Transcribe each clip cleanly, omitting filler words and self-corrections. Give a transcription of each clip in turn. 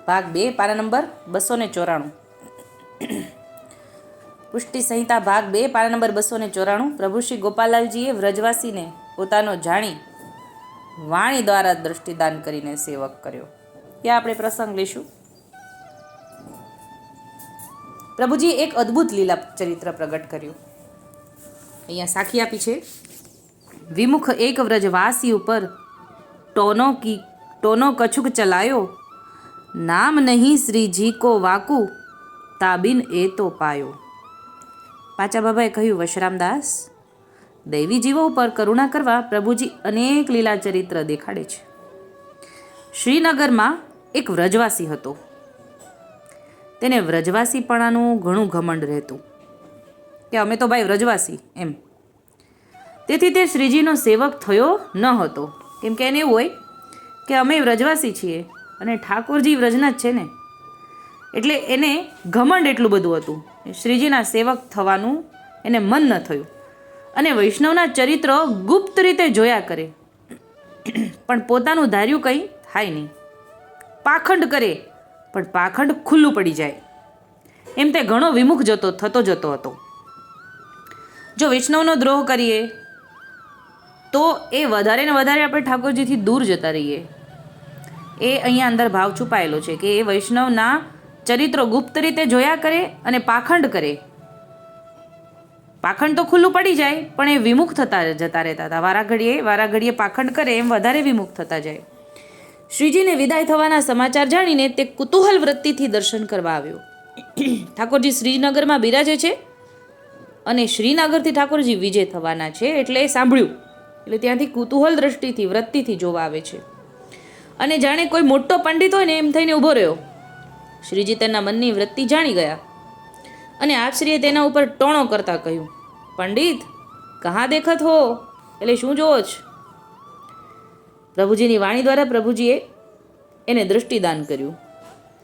ભાગ 2 પાના નંબર 294। પુષ્ટિ સંહિતા ભાગ 2 પાના નંબર 294। પ્રભુ શ્રી ગોપાલાલજીએ વ્રજવાસીને પોતાનો જાણી વાણી દ્વારા દ્રષ્ટિદાન કરીને સેવક કર્યો। ત્યાં આપણે પ્રસંગ લઈશું। પ્રભુજી એક અદ્ભુત લીલા ચરિત્ર પ્રગટ કર્યું। અહીંયા સાખી આપી છે। વિમુખ એક વ્રજવાસી ઉપર ટોનો કછુક ચલાયો, નામ નહીં શ્રીજી કો વાકુ, તાબિન એ તો પાયો। પાચા બાબાએ કહ્યું, વશરામદાસ, દૈવી જીવો ઉપર કરુણા કરવા પ્રભુજી અનેક લીલા ચરિત્ર દેખાડે છે। શ્રીનગરમાં એક વ્રજવાસી હતો। તેને વ્રજવાસીપણાનું ઘણું ઘમંડ રહેતું કે અમે તો ભાઈ વ્રજવાસી એમ। તેથી તે શ્રીજીનો સેવક થયો ન હતો, કેમ કે એને એવું હોય કે અમે વ્રજવાસી છીએ અને ઠાકોરજી વ્રજના જ છે ને, એટલે એને ઘમંડ એટલું બધું હતું, શ્રીજીના સેવક થવાનું એને મન ન થયું અને વૈષ્ણવના ચરિત્રો ગુપ્ત રીતે જોયા કરે પણ પોતાનું ધાર્યું કંઈ થાય નહીં। પાખંડ કરે પણ પાખંડ ખુલ્લું પડી જાય, એમ તે ઘણો વિમુખ થતો જતો હતો। જો વૈષ્ણવનો દ્રોહ કરીએ તો એ વધારે ને વધારે આપણે ઠાકોરજીથી દૂર જતા રહીએ। એ અહીંયા અંદર ભાવ છુપાયેલો છે કે એ વૈષ્ણવના ચરિત્રો ગુપ્ત રીતે જોયા કરે અને પાખંડ કરે। પાખંડ તો ખુલ્લું પડી જાય પણ એ વિમુખ જતા રહેતા હતા। વારા ઘડીએ પાખંડ કરે એમ વધારે વિમુખ થતા જાય। શ્રીજીને વિદાય થવાના સમાચાર જાણીને તે કુતૂહલ વૃત્તિથી દર્શન કરવા આવ્યો। ઠાકોરજી શ્રીનગરમાં બિરાજે છે અને શ્રીનગરથી ઠાકોરજી વિજય થવાના છે એટલે એ સાંભળ્યું, એટલે ત્યાંથી કુતૂહલ દ્રષ્ટિથી વૃત્તિથી જોવા આવે છે અને જાણે કોઈ મોટો પંડિત હોય ને એમ થઈને ઊભો રહ્યો। શ્રીજી તેના મનની વૃત્તિ જાણી ગયા અને આપશ્રીએ તેના ઉપર ટોણો કરતા કહ્યું, પંડિત કહા દેખત હો, એટલે શું જોવો છો? પ્રભુજીની વાણી દ્વારા પ્રભુજીએ એને દૃષ્ટિદાન કર્યું।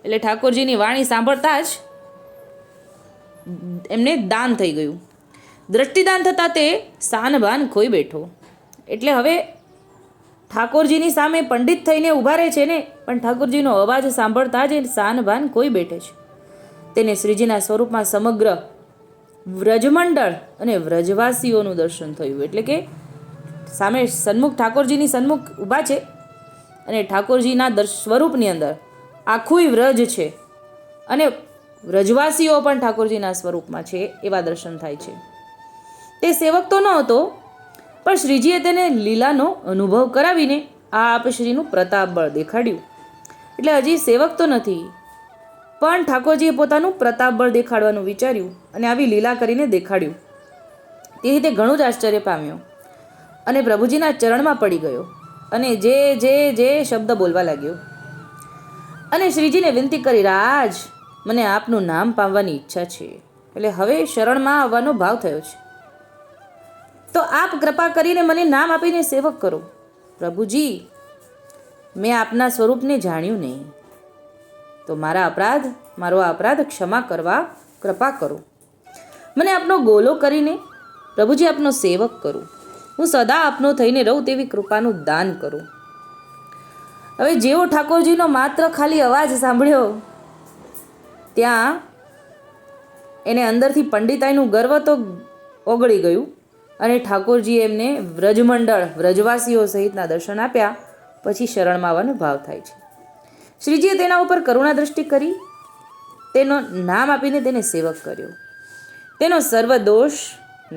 એટલે ઠાકોરજીની વાણી સાંભળતા જ એમને દાન થઈ ગયું। દૃષ્ટિદાન થતાં તે સાનભાન ખોઈ બેઠો। એટલે હવે ઠાકોરજીની સામે પંડિત થઈને ઊભા રહે છે ને, પણ ઠાકોરજીનો અવાજ સાંભળતા જ એ સાનભાન ખોઈ બેઠે છે। તેને શ્રીજીના સ્વરૂપમાં સમગ્ર વ્રજમંડળ અને વ્રજવાસીઓનું દર્શન થયું। એટલે કે સામે સન્મુખ ઠાકોરજીની સન્મુખ ઊભા છે અને ઠાકોરજીના સ્વરૂપની અંદર આખું વ્રજ છે અને વ્રજવાસીઓ પણ ઠાકોરજીના સ્વરૂપમાં છે એવા દર્શન થાય છે। તે સેવક તો ન હતો, પણ શ્રીજીએ તેને લીલાનો અનુભવ કરાવીને આપ શ્રીનું પ્રતાપ બળ દેખાડ્યું। એટલે હજી સેવક તો નથી, પણ ઠાકોરજીએ પોતાનું પ્રતાપ બળ દેખાડવાનું વિચાર્યું અને આવી લીલા કરીને દેખાડ્યું। તેથી તે ઘણું જ આશ્ચર્ય પામ્યો અને પ્રભુજીના ચરણમાં પડી ગયો અને જે જે જે શબ્દ બોલવા લાગ્યો અને શ્રીજીને વિનંતી કરી, રાજ, મને આપનું નામ પામવાની ઈચ્છા છે। એટલે હવે શરણમાં આવવાનો ભાવ થયો છે, તો આપ કૃપા કરીને મને નામ આપીને સેવક કરો। પ્રભુજી, મેં આપના સ્વરૂપને જાણ્યું નહીં, તો મારો અપરાધ ક્ષમા કરવા કૃપા કરો। મને આપનો ગોલો કરીને પ્રભુજી આપનો સેવક કરું, હું સદા આપનો થઈને રહું તેવી કૃપાનું દાન કરું। હવે જેવો ઠાકોરજીનો માત્ર ખાલી અવાજ સાંભળ્યો ત્યાં એને અંદરથી પંડિતાઈનું ગર્વ તો ઓગળી ગયું અને ઠાકોરજીએ એમને વ્રજમંડળ વ્રજવાસીઓ સહિતના દર્શન આપ્યા। પછી શરણમાં આવવાનો ભાવ થાય છે। શ્રીજીએ તેના ઉપર કરુણા દ્રષ્ટિ કરી, તેનો નામ આપીને તેને સેવક કર્યો, તેનો સર્વ દોષ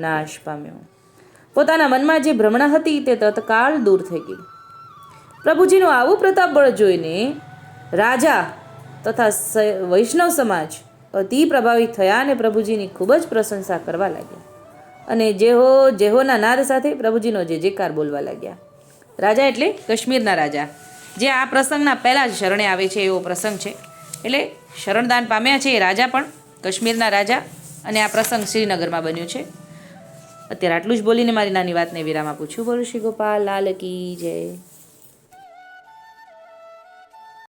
નાશ પામ્યો। પોતાના મનમાં જે ભ્રમણા હતી તે તત્કાળ દૂર થઈ ગઈ। પ્રભુજીનું આવું પ્રતાપ બળ જોઈને રાજા તથા વૈષ્ણવ સમાજ અતિ પ્રભાવિત થયા અને પ્રભુજીની ખૂબ જ પ્રશંસા કરવા લાગ્યા અને જેહોના નાદ સાથે પ્રભુજીનો જયકાર બોલવા લાગ્યા। રાજા એટલે કાશ્મીરના રાજા, જે આ પ્રસંગના પહેલાં જ શરણે આવે છે એવો પ્રસંગ છે। એટલે શરણદાન પામ્યા છે એ રાજા પણ કાશ્મીરના રાજા અને આ પ્રસંગ શ્રીનગરમાં બન્યો છે। અત્યારે આટલું જ બોલીને મારી નાની વાતને વિરામ આપું છું। બોલો શ્રી ગોપાલ લાલ કી જય।